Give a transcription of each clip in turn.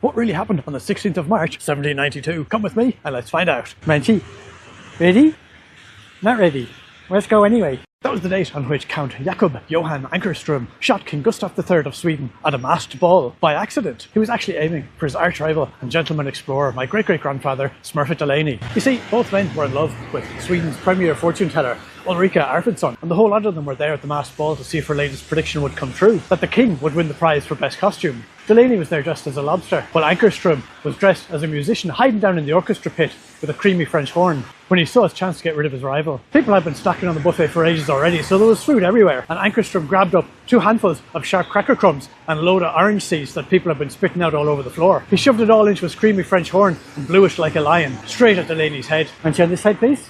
What really happened on the 16th of March 1792? Come with me and let's find out. Menchie, ready? Not ready. Let's go anyway. That was the date on which Count Jakob Johann Anckarström shot King Gustav III of Sweden at a masked ball by accident. He was actually aiming for his arch-rival and gentleman explorer, my great-great-grandfather, Smurfit Delaney. You see, both men were in love with Sweden's premier fortune-teller, Ulrika Arvidsson, and the whole lot of them were there at the masked ball to see if her latest prediction would come true, that the king would win the prize for best costume. Delaney was there dressed as a lobster, while Anckarström was dressed as a musician hiding down in the orchestra pit with a creamy French horn when he saw his chance to get rid of his rival. People had been stacking on the buffet for ages already, so there was food everywhere, and Anckarström grabbed up 2 handfuls of sharp cracker crumbs and a load of orange seeds that people had been spitting out all over the floor. He shoved it all into his creamy French horn and blew it like a lion, straight at Delaney's head. And on this side, please.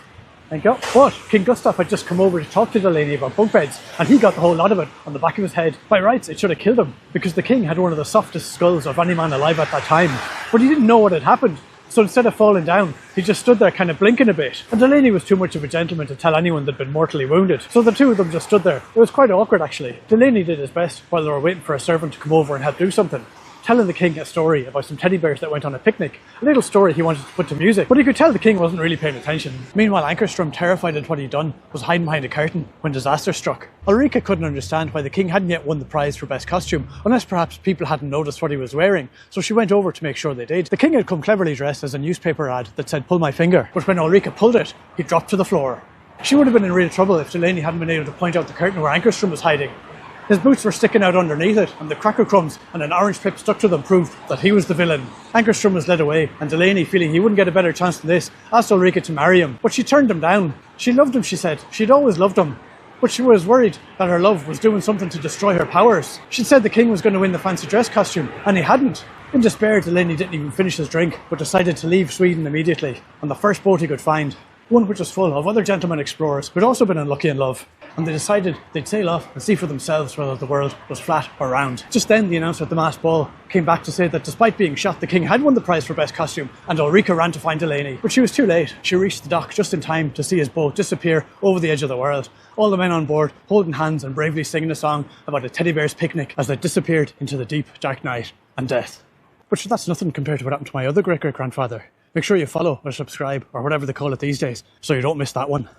Thank you. But King Gustav had just come over to talk to Delaney about bunk beds, and he got the whole lot of it on the back of his head. By rights, it should have killed him, because the king had one of the softest skulls of any man alive at that time. But he didn't know what had happened, so instead of falling down, he just stood there kind of blinking a bit. And Delaney was too much of a gentleman to tell anyone they'd been mortally wounded, so the two of them just stood there. It was quite awkward actually. Delaney did his best while they were waiting for a servant to come over and help do something, telling the king a story about some teddy bears that went on a picnic, a little story he wanted to put to music, but he could tell the king wasn't really paying attention. Meanwhile, Anckarström, terrified at what he'd done, was hiding behind a curtain when disaster struck. Ulrika couldn't understand why the king hadn't yet won the prize for best costume, unless perhaps people hadn't noticed what he was wearing, so she went over to make sure they did. The king had come cleverly dressed as a newspaper ad that said "pull my finger," but when Ulrika pulled it, he dropped to the floor. She would have been in real trouble if Delaney hadn't been able to point out the curtain where Anckarström was hiding. His boots were sticking out underneath it, and the cracker crumbs and an orange pip stuck to them proved that he was the villain. Anckarström was led away, and Delaney, feeling he wouldn't get a better chance than this, asked Ulrika to marry him, but she turned him down. She loved him, she said. She'd always loved him, but she was worried that her love was doing something to destroy her powers. She'd said the king was going to win the fancy dress costume, and he hadn't. In despair, Delaney didn't even finish his drink, but decided to leave Sweden immediately, on the first boat he could find, one which was full of other gentlemen explorers who'd also been unlucky in love, and they decided they'd sail off and see for themselves whether the world was flat or round. Just then, the announcer at the masked ball came back to say that despite being shot, the king had won the prize for best costume, and Ulrika ran to find Delaney. But she was too late. She reached the dock just in time to see his boat disappear over the edge of the world, all the men on board holding hands and bravely singing a song about a teddy bear's picnic as they disappeared into the deep, dark night and death. But sure, that's nothing compared to what happened to my other great-great-grandfather. Make sure you follow or subscribe, or whatever they call it these days, so you don't miss that one.